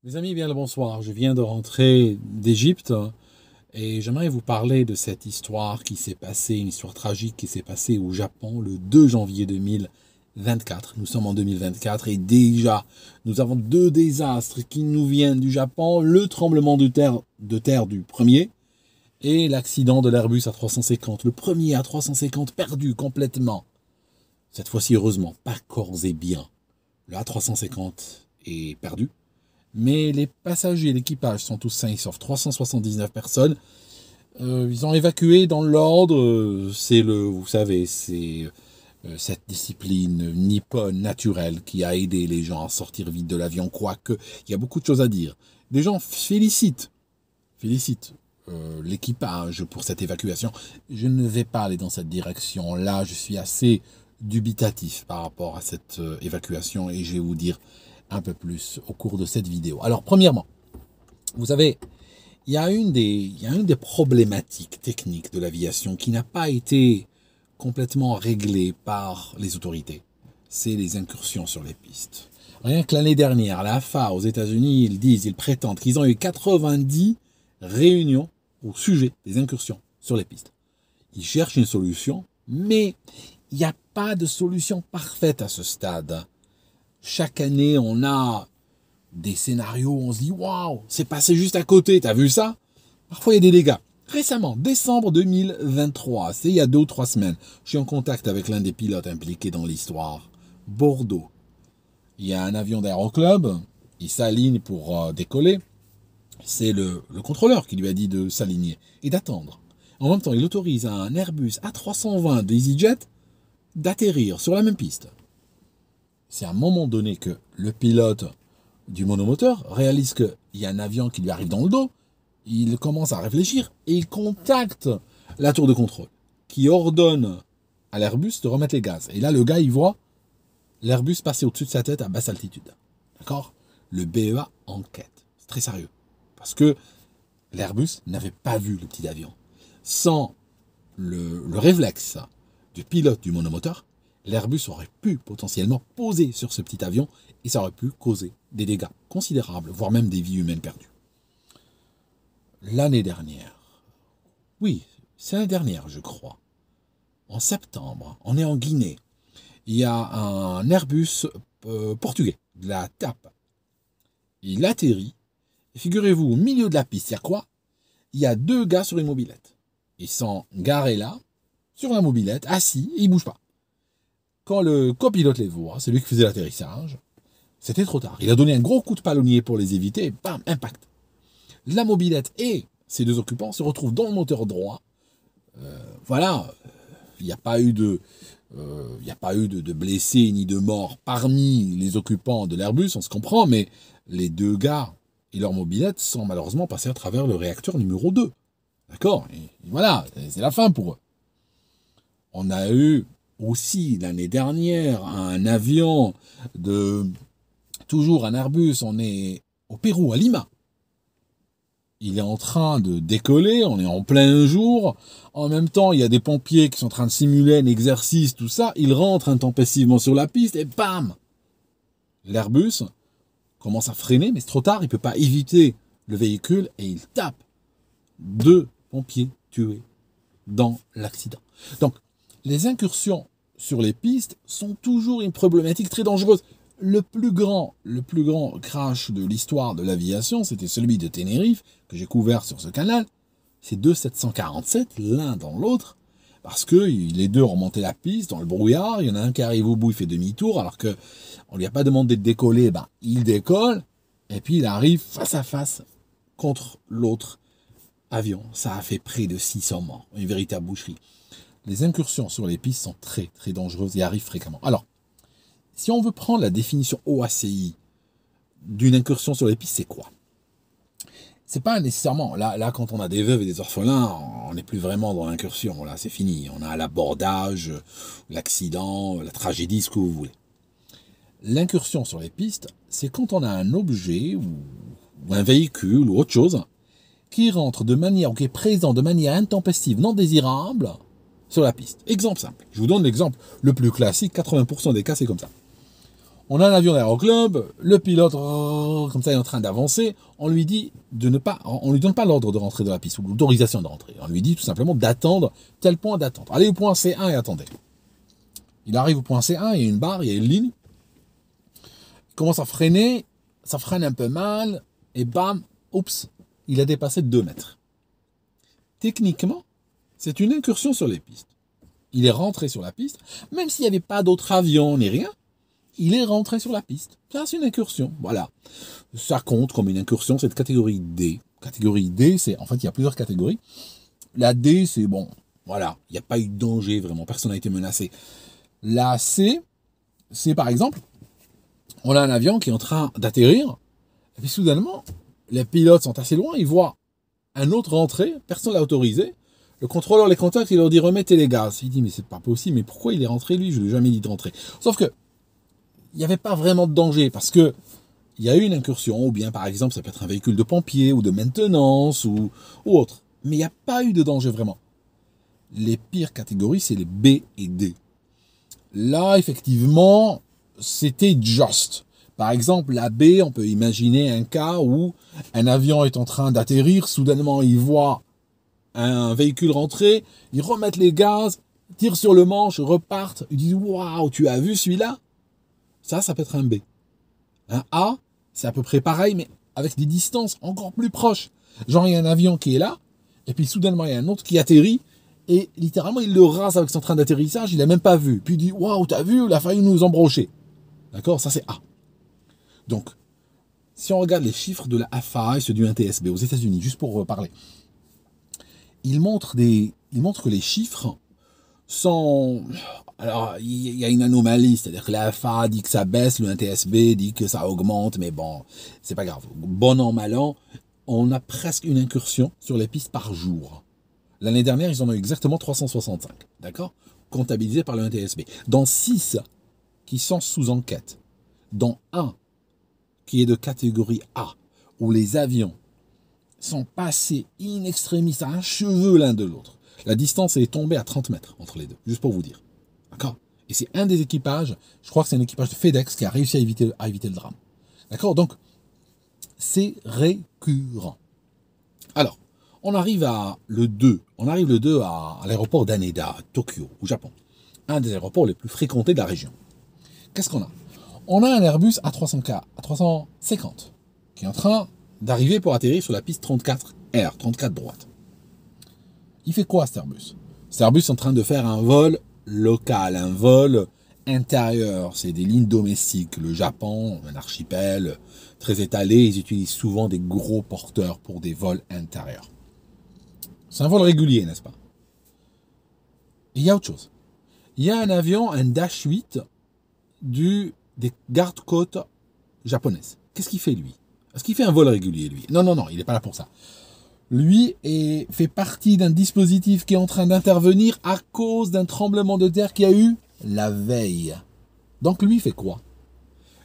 Mes amis, bien le bonsoir. Je viens de rentrer d'Égypte et j'aimerais vous parler de cette histoire qui s'est passée, une histoire tragique qui s'est passée au Japon le 2 janvier 2024. Nous sommes en 2024 et déjà, nous avons deux désastres qui nous viennent du Japon. Le tremblement de terre du premier et l'accident de l'Airbus A350. Le premier A350 perdu complètement. Cette fois-ci, heureusement, pas corps et bien. Le A350 est perdu. Mais les passagers et l'équipage sont tous sains, sauf 379 personnes. Ils ont évacué dans l'ordre. Vous savez, c'est cette discipline nippone naturelle qui a aidé les gens à sortir vite de l'avion. Quoique, il y a beaucoup de choses à dire. Des gens félicitent l'équipage pour cette évacuation. Je ne vais pas aller dans cette direction-là. Je suis assez dubitatif par rapport à cette évacuation et je vais vous dire un peu plus au cours de cette vidéo. Alors, premièrement, vous savez, il y a une des problématiques techniques de l'aviation qui n'a pas été complètement réglée par les autorités. C'est les incursions sur les pistes. Rien que l'année dernière, la FAA aux États-Unis, ils prétendent qu'ils ont eu 90 réunions au sujet des incursions sur les pistes. Ils cherchent une solution, mais il n'y a pas de solution parfaite à ce stade. Chaque année, on a des scénarios où on se dit « Waouh, c'est passé juste à côté, t'as vu ça ?» Parfois, il y a des dégâts. Récemment, décembre 2023, c'est il y a 2 ou 3 semaines, je suis en contact avec l'un des pilotes impliqués dans l'histoire. Bordeaux. Il y a un avion d'Aéroclub, il s'aligne pour décoller. C'est le contrôleur qui lui a dit de s'aligner et d'attendre. En même temps, il autorise un Airbus A320 de EasyJet d'atterrir sur la même piste. C'est à un moment donné que le pilote du monomoteur réalise qu'il y a un avion qui lui arrive dans le dos. Il commence à réfléchir et il contacte la tour de contrôle qui ordonne à l'Airbus de remettre les gaz. Et là, le gars, il voit l'Airbus passer au-dessus de sa tête à basse altitude. D'accord? Le BEA enquête. C'est très sérieux. Parce que l'Airbus n'avait pas vu le petit avion. Sans le réflexe du pilote du monomoteur, l'Airbus aurait pu potentiellement poser sur ce petit avion et ça aurait pu causer des dégâts considérables, voire même des vies humaines perdues. L'année dernière, oui, c'est l'année dernière, je crois, en septembre, on est en Guinée. Il y a un Airbus portugais, de la TAP. Il atterrit, et figurez-vous, au milieu de la piste, il y a quoi? Il y a 2 gars sur une mobilette. Ils sont garés là, sur la mobilette, assis, et ils ne bougent pas. Quand le copilote les voit, c'est lui qui faisait l'atterrissage, c'était trop tard. Il a donné un gros coup de palonnier pour les éviter, et bam, impact. La mobilette et ses 2 occupants se retrouvent dans le moteur droit. Voilà, il n'y a pas eu de blessés ni de morts parmi les occupants de l'Airbus, on se comprend, mais les 2 gars et leur mobilette sont malheureusement passés à travers le réacteur numéro 2. D'accord? Et voilà, c'est la fin pour eux. On a eu aussi l'année dernière un avion toujours un Airbus, on est au Pérou, à Lima. Il est en train de décoller, on est en plein jour. En même temps, il y a des pompiers qui sont en train de simuler un exercice, tout ça. Ils rentrent intempestivement sur la piste et bam! L'Airbus commence à freiner, mais c'est trop tard, il ne peut pas éviter le véhicule et il tape 2 pompiers tués dans l'accident. Donc, les incursions sur les pistes sont toujours une problématique très dangereuse. Le plus grand crash de l'histoire de l'aviation, c'était celui de Tenerife, que j'ai couvert sur ce canal. C'est 2 747, l'un dans l'autre, parce que les 2 remontaient la piste dans le brouillard. Il y en a un qui arrive au bout, il fait demi-tour, alors que on lui a pas demandé de décoller. Il décolle, et puis il arrive face à face contre l'autre avion. Ça a fait près de 600 morts, une véritable boucherie. Les incursions sur les pistes sont très, très dangereuses et arrivent fréquemment. Alors, si on veut prendre la définition OACI d'une incursion sur les pistes, c'est quoi? C'est pas nécessairement, là, quand on a des veuves et des orphelins, on n'est plus vraiment dans l'incursion, là, c'est fini. On a l'abordage, l'accident, la tragédie, ce que vous voulez. L'incursion sur les pistes, c'est quand on a un objet ou un véhicule ou autre chose qui rentre de manière, ou qui est présent de manière intempestive, non désirable, sur la piste. Exemple simple. Je vous donne l'exemple le plus classique, 80% des cas, c'est comme ça. On a un avion d'aéroclub, le pilote, comme ça, est en train d'avancer. On lui dit on lui donne pas l'ordre de rentrer dans la piste ou l'autorisation de rentrer. On lui dit tout simplement d'attendre tel point d'attente. Allez au point C1 et attendez. Il arrive au point C1, il y a une barre, il y a une ligne. Il commence à freiner, ça freine un peu mal, et bam, oups, il a dépassé 2 mètres. Techniquement, c'est une incursion sur les pistes. Il est rentré sur la piste, même s'il n'y avait pas d'autres avions ni rien, il est rentré sur la piste. Ça, c'est une incursion. Voilà. Ça compte comme une incursion, c'est de catégorie D. Catégorie D, c'est, en fait, il y a plusieurs catégories. La D, c'est bon, voilà, il n'y a pas eu de danger vraiment, personne n'a été menacé. La C, c'est par exemple, on a un avion qui est en train d'atterrir, et puis soudainement, les pilotes sont assez loin, ils voient un autre rentrer, personne ne l'a autorisé. Le contrôleur les contacte, il leur dit remettez les gaz. Il dit mais c'est pas possible, mais pourquoi il est rentré lui? Je lui ai jamais dit de rentrer. Sauf que il n'y avait pas vraiment de danger parce que il y a eu une incursion, ou bien par exemple ça peut être un véhicule de pompiers ou de maintenance ou autre. Mais il n'y a pas eu de danger vraiment. Les pires catégories, c'est les B et D. Là, effectivement, c'était just. Par exemple, la B, on peut imaginer un cas où un avion est en train d'atterrir, soudainement il voit un véhicule rentrer, ils remettent les gaz, tirent sur le manche, repartent, ils disent « Waouh, tu as vu celui-là ?» Ça peut être un B. Un A, c'est à peu près pareil, mais avec des distances encore plus proches. Genre, il y a un avion qui est là, et puis soudainement, il y a un autre qui atterrit, et littéralement, il le rase avec son train d'atterrissage, il n'a même pas vu. Puis il dit « Waouh, t'as vu, il a failli nous embrocher. » D'accord? Ça, c'est A. Donc, si on regarde les chiffres de la FAA et ceux du NTSB aux États-Unis, juste pour parler, il montre que les chiffres sont... Alors, il y a une anomalie, c'est-à-dire que la FAA dit que ça baisse, le NTSB dit que ça augmente, mais bon, c'est pas grave. Bon an, mal an, on a presque une incursion sur les pistes par jour. L'année dernière, ils en ont eu exactement 365, d'accord? Comptabilisés par le NTSB. Dans 6 qui sont sous enquête, dont un qui est de catégorie A, où les avions sont passés in extremis à un cheveu l'un de l'autre. La distance est tombée à 30 mètres entre les deux, juste pour vous dire. D'accord? Et c'est un des équipages, je crois que c'est un équipage de FedEx qui a réussi à éviter le drame. D'accord? Donc, c'est récurrent. Alors, on arrive le 2 à l'aéroport d'Haneda, à Tokyo, au Japon. Un des aéroports les plus fréquentés de la région. Qu'est-ce qu'on a? On a un Airbus A350 qui est en train d'arriver pour atterrir sur la piste 34R, 34 droite. Il fait quoi cet Airbus? Cet Airbus est en train de faire un vol local, un vol intérieur. C'est des lignes domestiques. Le Japon, un archipel très étalé, ils utilisent souvent des gros porteurs pour des vols intérieurs. C'est un vol régulier, n'est-ce pas? Et il y a autre chose. Il y a un avion, un Dash 8 des gardes-côtes japonaises. Qu'est-ce qu'il fait, lui? Est-ce qu'il fait un vol régulier, lui? Non, il n'est pas là pour ça. Lui fait partie d'un dispositif qui est en train d'intervenir à cause d'un tremblement de terre qu'il y a eu la veille. Donc lui, il fait quoi?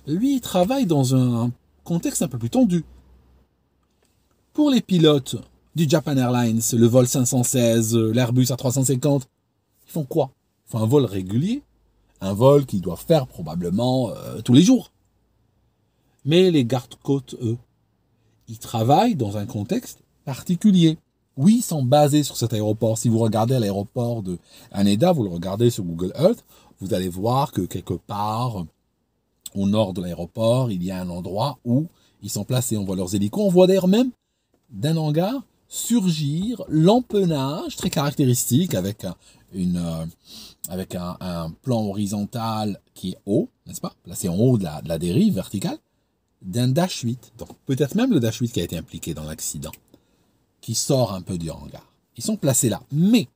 Lui, il travaille dans un contexte un peu plus tendu. Pour les pilotes du Japan Airlines, le vol 516, l'Airbus A350, ils font quoi? Ils font un vol régulier, un vol qu'ils doivent faire probablement tous les jours. Mais les gardes-côtes, eux, ils travaillent dans un contexte particulier. Oui, ils sont basés sur cet aéroport. Si vous regardez l'aéroport de Haneda, vous le regardez sur Google Earth, vous allez voir que quelque part au nord de l'aéroport, il y a un endroit où ils sont placés. On voit leurs hélicos. On voit d'ailleurs même d'un hangar surgir l'empennage très caractéristique avec un plan horizontal qui est haut, n'est-ce pas? Placé en haut de la dérive verticale, d'un Dash 8. Donc peut-être même le Dash 8 qui a été impliqué dans l'accident, qui sort un peu du hangar. Ils sont placés là. Mais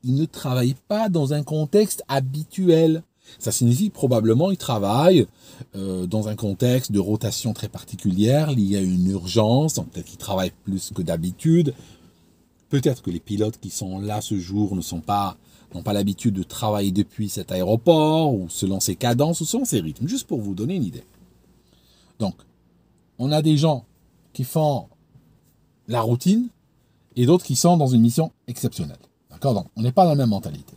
ils ne travaillent pas dans un contexte habituel. Ça signifie probablement qu'ils travaillent dans un contexte de rotation très particulière, lié à une urgence, donc peut-être qu'ils travaillent plus que d'habitude. Peut-être que les pilotes qui sont là ce jour n'ont pas l'habitude de travailler depuis cet aéroport, ou selon ses cadences, ou selon ses rythmes, juste pour vous donner une idée. Donc, on a des gens qui font la routine, et d'autres qui sont dans une mission exceptionnelle. D'accord? Donc, on n'est pas dans la même mentalité.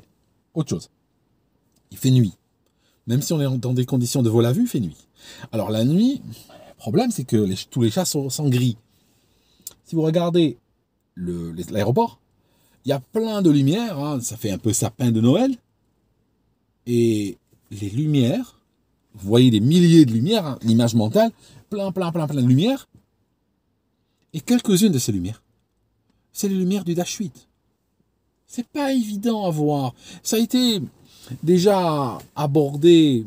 Autre chose. Il fait nuit. Même si on est dans des conditions de vol à vue, il fait nuit. Alors la nuit, le problème c'est que tous les chats sont gris. Si vous regardez l'aéroport, il y a plein de lumières, hein, ça fait un peu sapin de Noël. Et les lumières, vous voyez des milliers de lumières, hein, l'image mentale, plein de lumières. Et quelques-unes de ces lumières, c'est les lumières du Dash 8. C'est pas évident à voir. Ça a été déjà abordé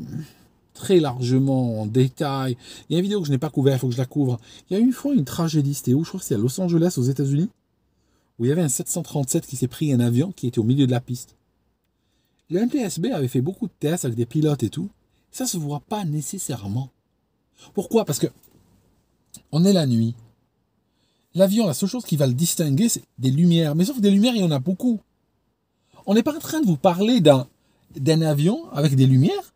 très largement en détail. Il y a une vidéo que je n'ai pas couverte, il faut que je la couvre. Il y a une fois une tragédie, c'était où? Je crois que c'est à Los Angeles, aux États-Unis, où il y avait un 737 qui s'est pris un avion qui était au milieu de la piste. Le NTSB avait fait beaucoup de tests avec des pilotes et tout. Ça ne se voit pas nécessairement. Pourquoi? Parce que on est la nuit. L'avion, la seule chose qui va le distinguer, c'est des lumières. Mais sauf que des lumières, il y en a beaucoup. On n'est pas en train de vous parler d'un avion avec des lumières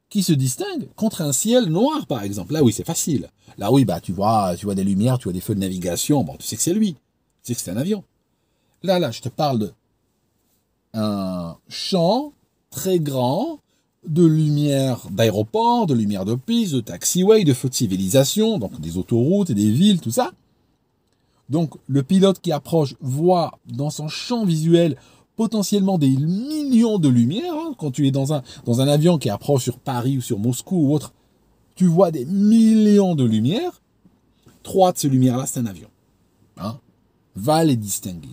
qui se distinguent contre un ciel noir, par exemple. Là, oui, c'est facile. Là, oui, bah, tu vois des lumières, tu vois des feux de navigation. Bon, tu sais que c'est lui. Tu sais que c'est un avion. Là, je te parle d'un champ très grand de lumière d'aéroport, de lumière de piste, de taxiway, de feux de civilisation, donc des autoroutes et des villes, tout ça. Donc, le pilote qui approche voit dans son champ visuel potentiellement des millions de lumières. Hein. Quand tu es dans un avion qui approche sur Paris ou sur Moscou ou autre, tu vois des millions de lumières. 3 de ces lumières-là, c'est un avion. Hein. Va les distinguer.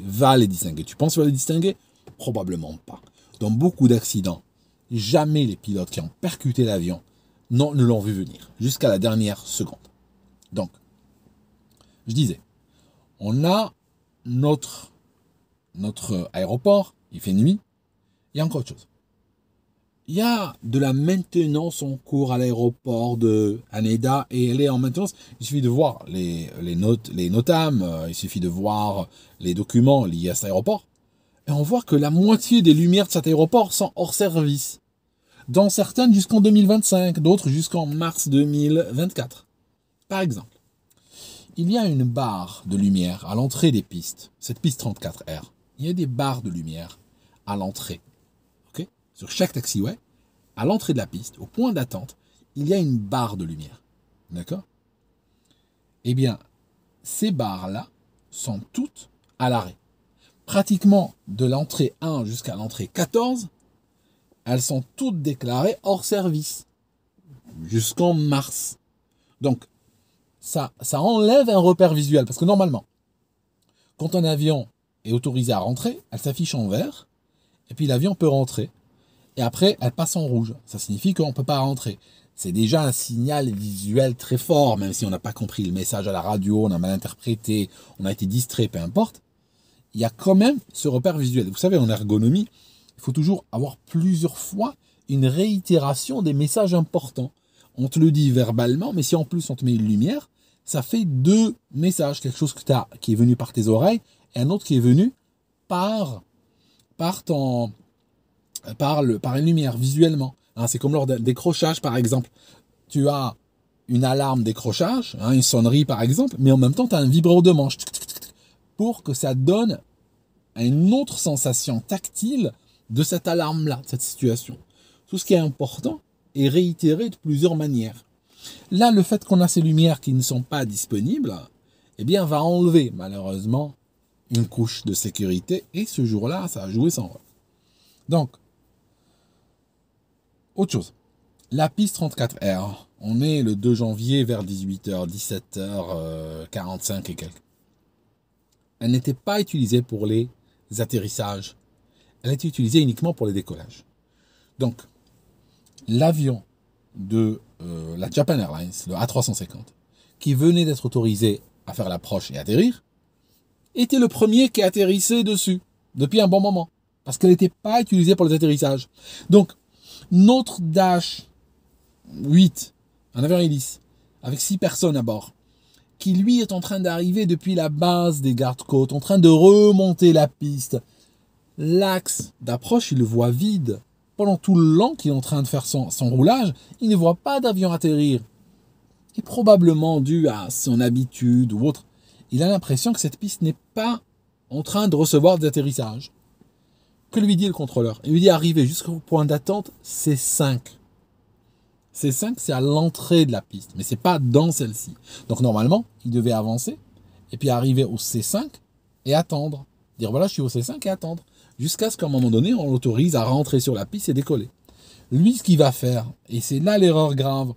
Tu penses que tu vas les distinguer? Probablement pas. Dans beaucoup d'accidents, jamais les pilotes qui ont percuté l'avion ne l'ont vu venir, jusqu'à la dernière seconde. Donc, je disais, on a notre aéroport, il fait nuit, il y a encore autre chose. Il y a de la maintenance en cours à l'aéroport de Haneda et elle est en maintenance. Il suffit de voir les NOTAM, il suffit de voir les documents liés à cet aéroport. Et on voit que la moitié des lumières de cet aéroport sont hors service. Dans certaines jusqu'en 2025, d'autres jusqu'en mars 2024. Par exemple, il y a une barre de lumière à l'entrée des pistes, cette piste 34R. Il y a des barres de lumière à l'entrée. Okay? Sur chaque taxiway, à l'entrée de la piste, au point d'attente, il y a une barre de lumière. D'accord? Eh bien, ces barres-là sont toutes à l'arrêt. Pratiquement de l'entrée 1 jusqu'à l'entrée 14, elles sont toutes déclarées hors service. Jusqu'en mars. Donc, ça enlève un repère visuel. Parce que normalement, quand un avion est autorisé à rentrer, elle s'affiche en vert. Et puis l'avion peut rentrer. Et après, elle passe en rouge. Ça signifie qu'on ne peut pas rentrer. C'est déjà un signal visuel très fort, même si on n'a pas compris le message à la radio, on a mal interprété, on a été distrait, peu importe. Il y a quand même ce repère visuel. Vous savez, en ergonomie, il faut toujours avoir plusieurs fois une réitération des messages importants. On te le dit verbalement, mais si en plus on te met une lumière, ça fait 2 messages. Quelque chose qui est venu par tes oreilles et un autre qui est venu par une lumière, visuellement. Hein, c'est comme lors d'un décrochage, par exemple. Tu as une alarme décrochage, hein, une sonnerie, par exemple, mais en même temps, tu as un vibreur de manche pour que ça donne une autre sensation tactile de cette alarme-là, de cette situation. Tout ce qui est important est réitéré de plusieurs manières. Là, le fait qu'on a ces lumières qui ne sont pas disponibles, eh bien, va enlever, malheureusement, une couche de sécurité, et ce jour-là, ça a joué son rôle. Donc, autre chose. La piste 34R, on est le 2 janvier vers 18h, 17h45 et quelques. Elle n'était pas utilisée pour les atterrissages. Elle était utilisée uniquement pour les décollages. Donc, l'avion de la Japan Airlines, le A350, qui venait d'être autorisé à faire l'approche et atterrir, était le premier qui atterrissait dessus, depuis un bon moment, parce qu'elle n'était pas utilisée pour les atterrissages. Donc, notre Dash 8, un avion hélice, avec 6 personnes à bord, qui lui est en train d'arriver depuis la base des gardes-côtes, en train de remonter la piste. L'axe d'approche, il le voit vide. Pendant tout le long qu'il est en train de faire son roulage, il ne voit pas d'avion atterrir. Et probablement dû à son habitude ou autre, il a l'impression que cette piste n'est pas en train de recevoir des atterrissages. Que lui dit le contrôleur? Il lui dit arriver jusqu'au point d'attente, c'est 5. C5, c'est à l'entrée de la piste, mais c'est pas dans celle-ci. Donc normalement, il devait avancer, et puis arriver au C5 et attendre. Dire voilà, je suis au C5 et attendre. Jusqu'à ce qu'à un moment donné, on l'autorise à rentrer sur la piste et décoller. Lui, ce qu'il va faire, et c'est là l'erreur grave,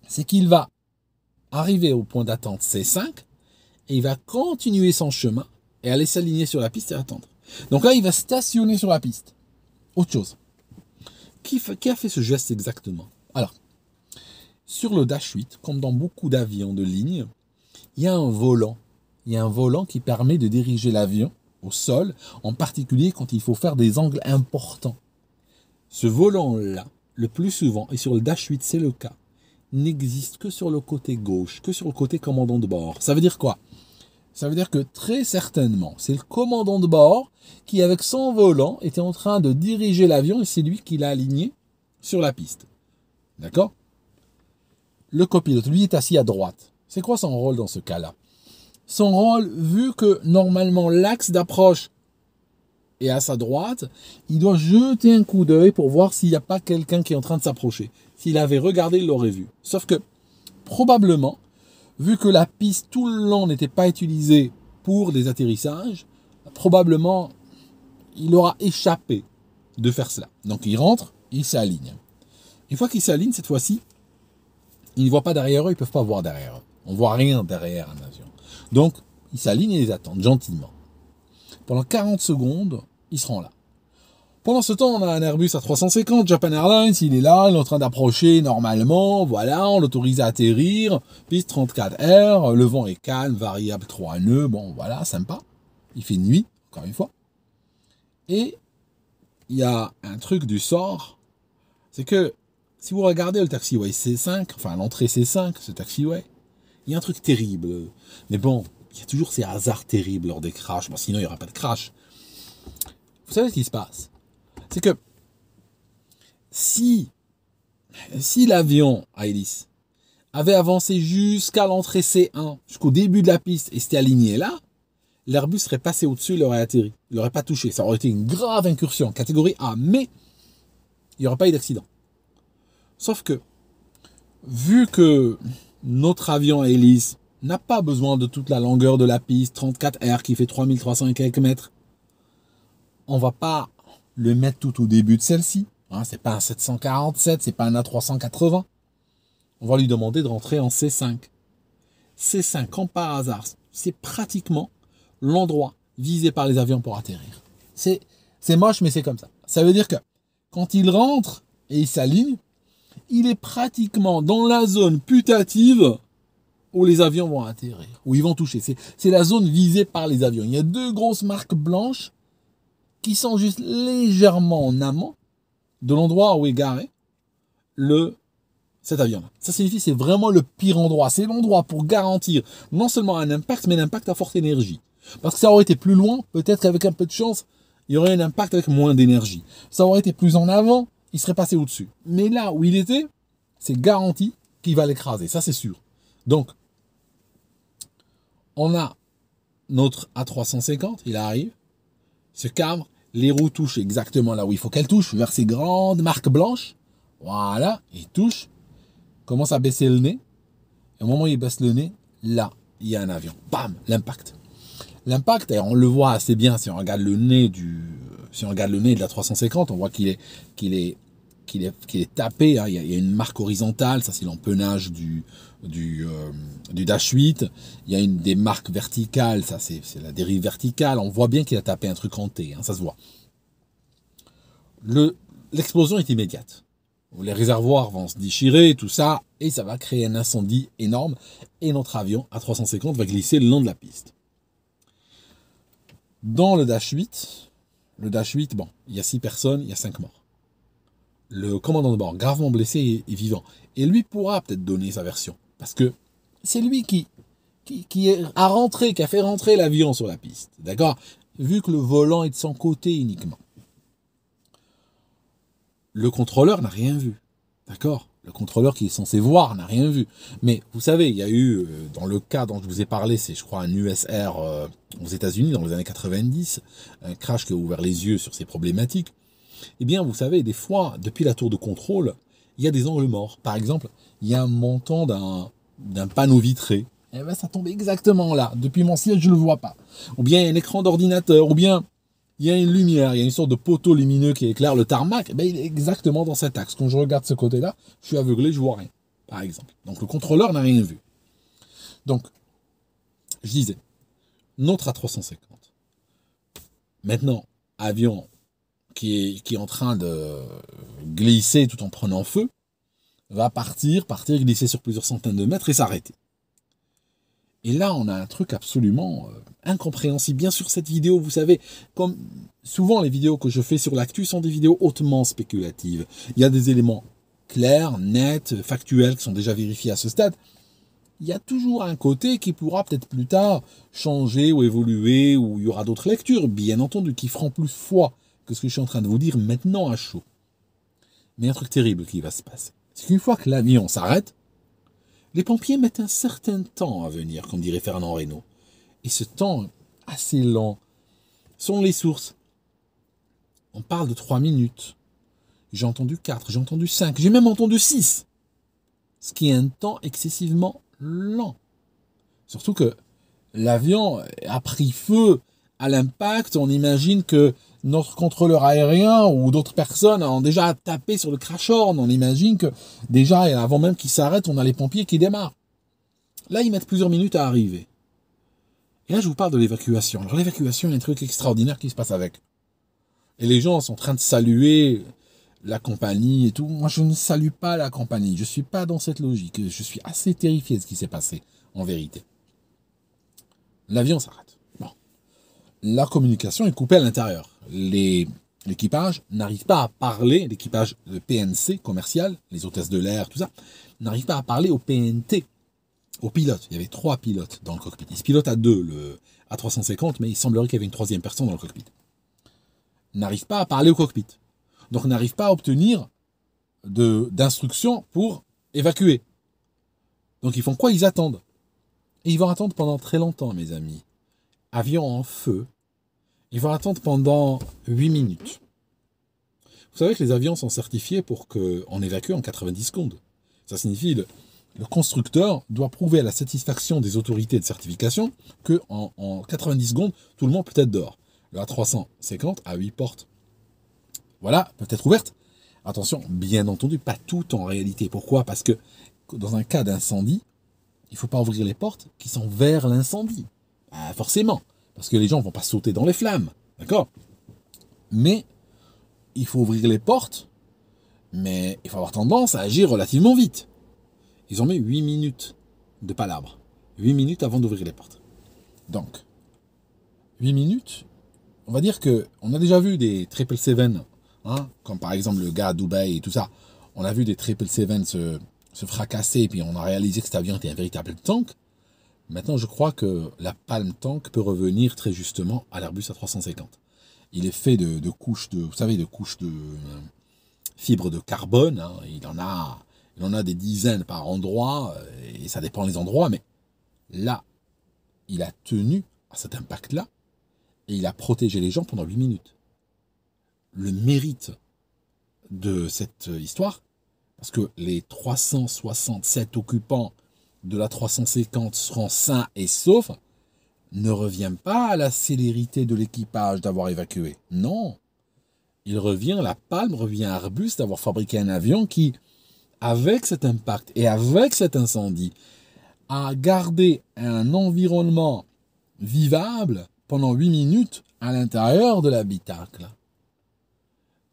c'est qu'il va arriver au point d'attente C5, et il va continuer son chemin, et aller s'aligner sur la piste et attendre. Donc là, il va stationner sur la piste. Autre chose. Qui a fait ce geste exactement? Alors, sur le Dash 8, comme dans beaucoup d'avions de ligne, il y a un volant. Il y a un volant qui permet de diriger l'avion au sol, en particulier quand il faut faire des angles importants. Ce volant-là, le plus souvent, et sur le Dash 8 c'est le cas, n'existe que sur le côté gauche, que sur le côté commandant de bord. Ça veut dire quoi? Ça veut dire que très certainement, c'est le commandant de bord qui, avec son volant, était en train de diriger l'avion et c'est lui qui l'a aligné sur la piste. D'accord? Le copilote, lui, est assis à droite. C'est quoi son rôle dans ce cas-là? Son rôle, vu que normalement l'axe d'approche est à sa droite, il doit jeter un coup d'œil pour voir s'il n'y a pas quelqu'un qui est en train de s'approcher. S'il avait regardé, il l'aurait vu. Sauf que, probablement, vu que la piste tout le long n'était pas utilisée pour des atterrissages, probablement il aura échappé de faire cela. Donc il rentre, il s'aligne. Une fois qu'il s'aligne, cette fois-ci, ils ne voient pas derrière eux, ils ne peuvent pas voir derrière eux. On ne voit rien derrière un avion. Donc ils s'alignent et les attendent gentiment. Pendant 40 secondes, ils seront là. Pendant ce temps, on a un Airbus A350, Japan Airlines, il est là, il est en train d'approcher normalement, voilà, on l'autorise à atterrir, piste 34R, le vent est calme, variable 3 nœuds, bon voilà, sympa. Il fait nuit, encore une fois. Et il y a un truc du sort, c'est que si vous regardez le taxiway C5, enfin l'entrée C5, ce taxiway, il y a un truc terrible. Mais bon, il y a toujours ces hasards terribles lors des crashs, bon, sinon il n'y aura pas de crash. Vous savez ce qui se passe? C'est que si l'avion à hélice avait avancé jusqu'à l'entrée C1, jusqu'au début de la piste, et s'était aligné là, l'Airbus serait passé au-dessus, il aurait atterri. Il n'aurait pas touché. Ça aurait été une grave incursion, catégorie A, mais il n'y aurait pas eu d'accident. Sauf que, vu que notre avion à hélice n'a pas besoin de toute la longueur de la piste, 34R qui fait 3300 et quelques mètres, on ne va pas le mettre tout au début de celle-ci. Hein, c'est pas un 747, c'est pas un A380. On va lui demander de rentrer en C5. C5, comme par hasard, c'est pratiquement l'endroit visé par les avions pour atterrir. C'est moche, mais c'est comme ça. Ça veut dire que quand il rentre et il s'aligne, il est pratiquement dans la zone putative où les avions vont atterrir, où ils vont toucher. C'est la zone visée par les avions. Il y a deux grosses marques blanches qui sont juste légèrement en amont de l'endroit où est garé cet avion-là. Ça signifie que c'est vraiment le pire endroit. C'est l'endroit pour garantir non seulement un impact, mais un impact à forte énergie. Parce que ça aurait été plus loin, peut-être qu'avec un peu de chance, il y aurait un impact avec moins d'énergie. Ça aurait été plus en avant, il serait passé au-dessus. Mais là où il était, c'est garanti qu'il va l'écraser, ça c'est sûr. Donc, on a notre A350, il arrive, se cabre, les roues touchent exactement là où il faut qu'elles touchent, vers ces grandes marques blanches. Voilà, il touche, commence à baisser le nez. Et au moment où il baisse le nez, là, il y a un avion. Bam, l'impact. L'impact, on le voit assez bien si on regarde le nez de la 350, on voit qu'il est tapé. Hein. Il y a une marque horizontale, ça c'est l'empennage du Dash 8. Il y a des marques verticales, ça c'est la dérive verticale. On voit bien qu'il a tapé un truc en T, hein, ça se voit. L'explosion est immédiate. Les réservoirs vont se déchirer, tout ça, et ça va créer un incendie énorme. Et notre avion A350 va glisser le long de la piste. Dans le Dash 8, bon, il y a 6 personnes, il y a 5 morts. Le commandant de bord, gravement blessé et vivant. Et lui pourra peut-être donner sa version. Parce que c'est lui qui a fait rentrer l'avion sur la piste. D'accord? Vu que le volant est de son côté uniquement. Le contrôleur n'a rien vu. D'accord? Le contrôleur qui est censé voir n'a rien vu. Mais vous savez, il y a eu, dans le cas dont je vous ai parlé, c'est je crois un USR aux États-Unis dans les années 90, un crash qui a ouvert les yeux sur ces problématiques. Eh bien, vous savez, des fois, depuis la tour de contrôle, il y a des angles morts. Par exemple, il y a un montant d'un panneau vitré. Et ben, ça tombe exactement là. Depuis mon siège, je ne le vois pas. Ou bien il y a un écran d'ordinateur, ou bien il y a une lumière, il y a une sorte de poteau lumineux qui éclaire le tarmac. Ben, il est exactement dans cet axe. Quand je regarde ce côté-là, je suis aveuglé, je vois rien, par exemple. Donc le contrôleur n'a rien vu. Donc, je disais, notre A350. Maintenant, avion qui est en train de glisser tout en prenant feu, va partir, glisser sur plusieurs centaines de mètres et s'arrêter. Et là, on a un truc absolument incompréhensible. Bien sûr, cette vidéo, vous savez, comme souvent les vidéos que je fais sur l'actu sont des vidéos hautement spéculatives. Il y a des éléments clairs, nets, factuels, qui sont déjà vérifiés à ce stade. Il y a toujours un côté qui pourra peut-être plus tard changer ou évoluer, ou il y aura d'autres lectures, bien entendu, qui feront plus foi que ce que je suis en train de vous dire maintenant à chaud. Mais un truc terrible qui va se passer, c'est qu'une fois que l'avion s'arrête, les pompiers mettent un certain temps à venir, comme dirait Fernand Reynaud. Et ce temps assez lent sont les sources. On parle de 3 minutes. J'ai entendu 4, j'ai entendu 5, j'ai même entendu 6. Ce qui est un temps excessivement lent. Surtout que l'avion a pris feu à l'impact. On imagine que notre contrôleur aérien ou d'autres personnes ont déjà tapé sur le crash horn. On imagine que déjà, avant même qu'il s'arrête, on a les pompiers qui démarrent. Là, ils mettent plusieurs minutes à arriver. Et là, je vous parle de l'évacuation. Alors l'évacuation, il y a un truc extraordinaire qui se passe avec. Et les gens sont en train de saluer la compagnie et tout. Moi, je ne salue pas la compagnie. Je ne suis pas dans cette logique. Je suis assez terrifié de ce qui s'est passé, en vérité. L'avion s'arrête. Bon. La communication est coupée à l'intérieur. L'équipage n'arrive pas à parler, l'équipage de PNC commercial, les hôtesses de l'air, tout ça, n'arrive pas à parler au PNT, au pilote. Il y avait 3 pilotes dans le cockpit. Ils se pilotent à 2, le A350, mais il semblerait qu'il y avait une 3e personne dans le cockpit. N'arrive pas à parler au cockpit. Donc n'arrive pas à obtenir d'instructions pour évacuer. Donc ils font quoi? Ils attendent. Et ils vont attendre pendant très longtemps, mes amis. Avion en feu. Ils vont attendre pendant 8 minutes. Vous savez que les avions sont certifiés pour qu'on évacue en 90 secondes. Ça signifie que le constructeur doit prouver à la satisfaction des autorités de certification qu'en 90 secondes, tout le monde peut être dehors. Le A350 a 8 portes. Voilà, peut être ouverte. Attention, bien entendu, pas tout en réalité. Pourquoi? Parce que dans un cas d'incendie, il ne faut pas ouvrir les portes qui sont vers l'incendie. Forcément. Parce que les gens ne vont pas sauter dans les flammes. D'accord? Mais il faut ouvrir les portes, mais il faut avoir tendance à agir relativement vite. Ils ont mis 8 minutes de palabre. 8 minutes avant d'ouvrir les portes. Donc, 8 minutes, on va dire qu'on a déjà vu des 777, hein, comme par exemple le gars à Dubaï et tout ça. On a vu des 777 se fracasser, puis on a réalisé que cet avion était un véritable tank. Maintenant, je crois que la palme tank peut revenir très justement à l'Airbus A350. Il est fait de couches de, vous savez, de couches de fibres de carbone. Hein. Il en a des dizaines par endroit, et ça dépend des endroits, mais là, il a tenu à cet impact-là, et il a protégé les gens pendant 8 minutes. Le mérite de cette histoire, parce que les 367 occupants de la 350 seront sains et saufs, ne revient pas à la célérité de l'équipage d'avoir évacué. Non. La palme revient à Airbus d'avoir fabriqué un avion qui, avec cet impact et avec cet incendie, a gardé un environnement vivable pendant 8 minutes à l'intérieur de l'habitacle.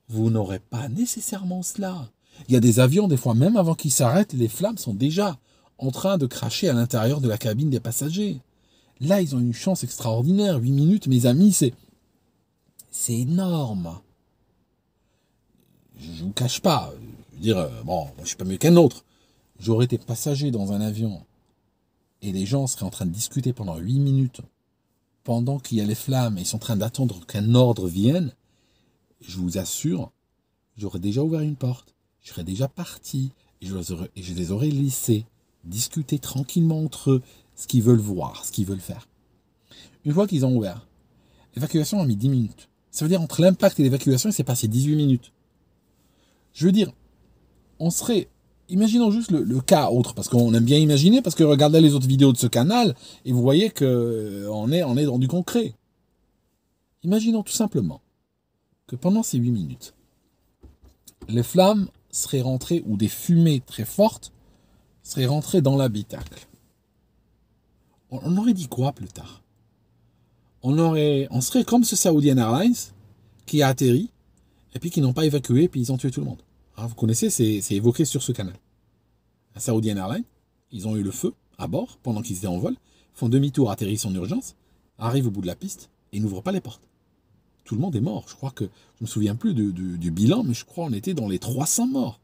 Vous n'aurez pas nécessairement cela. Il y a des avions, des fois même avant qu'ils s'arrêtent, les flammes sont déjà en train de cracher à l'intérieur de la cabine des passagers. Là, ils ont une chance extraordinaire. 8 minutes, mes amis, c'est énorme. Je ne vous cache pas. Je veux dire, bon, je ne suis pas mieux qu'un autre. J'aurais été passager dans un avion et les gens seraient en train de discuter pendant 8 minutes pendant qu'il y a les flammes et ils sont en train d'attendre qu'un ordre vienne. Je vous assure, j'aurais déjà ouvert une porte. Je serais déjà parti et je les aurais laissés discuter tranquillement entre eux ce qu'ils veulent voir, ce qu'ils veulent faire. Une fois qu'ils ont ouvert, l'évacuation a mis 10 minutes. Ça veut dire entre l'impact et l'évacuation, il s'est passé 18 minutes. Je veux dire, on serait... Imaginons juste le cas autre, parce qu'on aime bien imaginer, parce que regardez les autres vidéos de ce canal, et vous voyez qu'on est dans du concret. Imaginons tout simplement que pendant ces 8 minutes, les flammes seraient rentrées, ou des fumées très fortes, seraient rentrées dans l'habitacle. On aurait dit quoi plus tard? On serait comme ce Saoudian Airlines qui a atterri, et puis qui n'ont pas évacué, puis ils ont tué tout le monde. Ah, vous connaissez, c'est évoqué sur ce canal. Un Saoudian Airlines, ils ont eu le feu à bord pendant qu'ils étaient en vol, font demi-tour, atterrissent en urgence, arrivent au bout de la piste et n'ouvrent pas les portes. Tout le monde est mort. Je crois que, je me souviens plus du bilan, mais je crois qu'on était dans les 300 morts.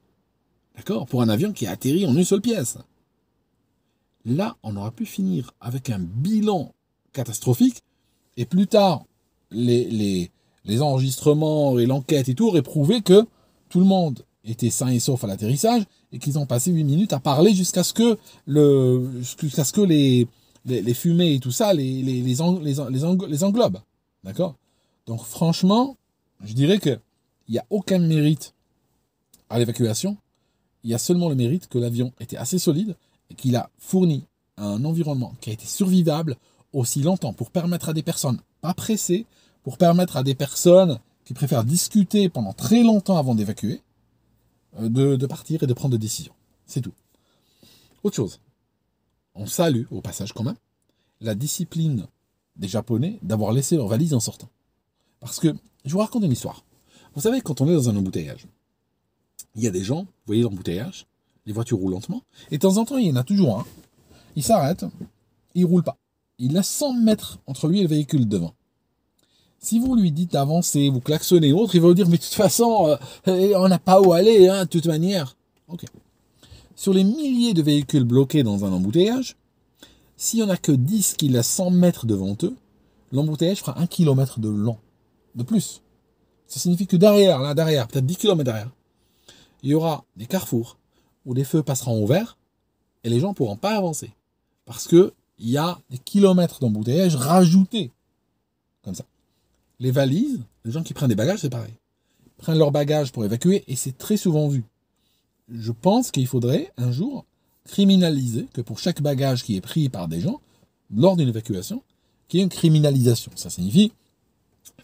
D'accord? Pour un avion qui a atterri en une seule pièce. Là, on aurait pu finir avec un bilan catastrophique, et plus tard, les enregistrements et l'enquête et tout auraient prouvé que tout le monde était sain et sauf à l'atterrissage, et qu'ils ont passé 8 minutes à parler jusqu'à ce que les fumées et tout ça les englobent. D'accord? Donc franchement, je dirais qu'il n'y a aucun mérite à l'évacuation. Il y a seulement le mérite que l'avion était assez solide et qu'il a fourni un environnement qui a été survivable aussi longtemps pour permettre à des personnes pas pressées, pour permettre à des personnes qui préfèrent discuter pendant très longtemps avant d'évacuer, de partir et de prendre des décisions. C'est tout. Autre chose, on salue au passage quand même la discipline des Japonais d'avoir laissé leur valise en sortant. Parce que, je vous raconte une histoire. Vous savez, quand on est dans un embouteillage, il y a des gens, vous voyez l'embouteillage, les voitures roulent lentement, et de temps en temps, il y en a toujours un, il s'arrête, il ne roule pas. Il laisse 100 mètres entre lui et le véhicule devant. Si vous lui dites d'avancer, vous klaxonnez autre, il va vous dire, mais de toute façon, on n'a pas où aller, hein, de toute manière. Ok. Sur les milliers de véhicules bloqués dans un embouteillage, s'il n'y en a que 10 qui laissent 100 mètres devant eux, l'embouteillage fera 1 km de long. De plus. Ça signifie que derrière, peut-être 10 km derrière, il y aura des carrefours où des feux passeront au vert et les gens ne pourront pas avancer. Parce qu'il y a des kilomètres d'embouteillage rajoutés. Comme ça. Les valises, les gens qui prennent des bagages, c'est pareil. Ils prennent leurs bagages pour évacuer et c'est très souvent vu. Je pense qu'il faudrait un jour criminaliser que pour chaque bagage qui est pris par des gens, lors d'une évacuation, qu'il y ait une criminalisation. Ça signifie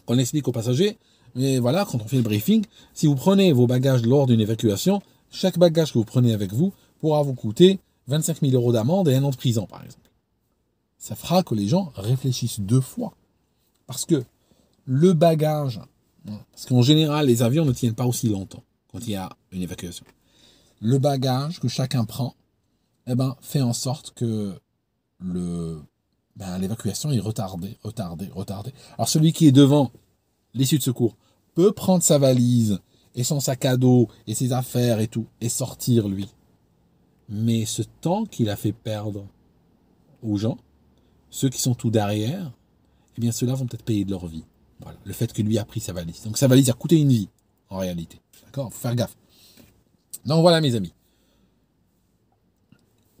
qu'on explique aux passagers, mais voilà, quand on fait le briefing, si vous prenez vos bagages lors d'une évacuation, chaque bagage que vous prenez avec vous pourra vous coûter 25 000 € d'amende et 1 an de prison, par exemple. Ça fera que les gens réfléchissent 2 fois. Parce que le bagage, parce qu'en général, les avions ne tiennent pas aussi longtemps quand il y a une évacuation. Le bagage que chacun prend, fait en sorte que l'évacuation est retardée. Alors celui qui est devant l'issue de secours peut prendre sa valise et son sac à dos et ses affaires et tout et sortir lui. Mais ce temps qu'il a fait perdre aux gens, ceux qui sont tout derrière, eh bien ceux-là vont peut-être payer de leur vie. Voilà, le fait que lui a pris sa valise. Donc sa valise a coûté une vie, en réalité. D'accord? Faut faire gaffe. Donc voilà mes amis.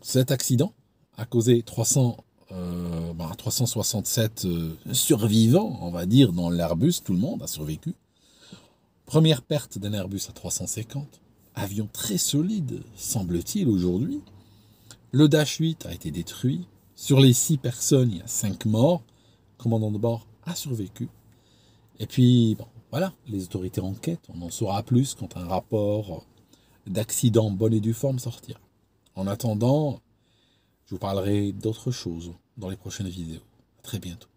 Cet accident a causé 367 survivants, on va dire, dans l'Airbus. Tout le monde a survécu. Première perte d'un Airbus à 350. Avion très solide, semble-t-il, aujourd'hui. Le Dash 8 a été détruit. Sur les 6 personnes, il y a 5 morts. Le commandant de bord a survécu. Et puis, bon, voilà, les autorités enquêtent. On en saura plus quand un rapport d'accident bonne et due forme sortira. En attendant, je vous parlerai d'autres choses dans les prochaines vidéos. À très bientôt.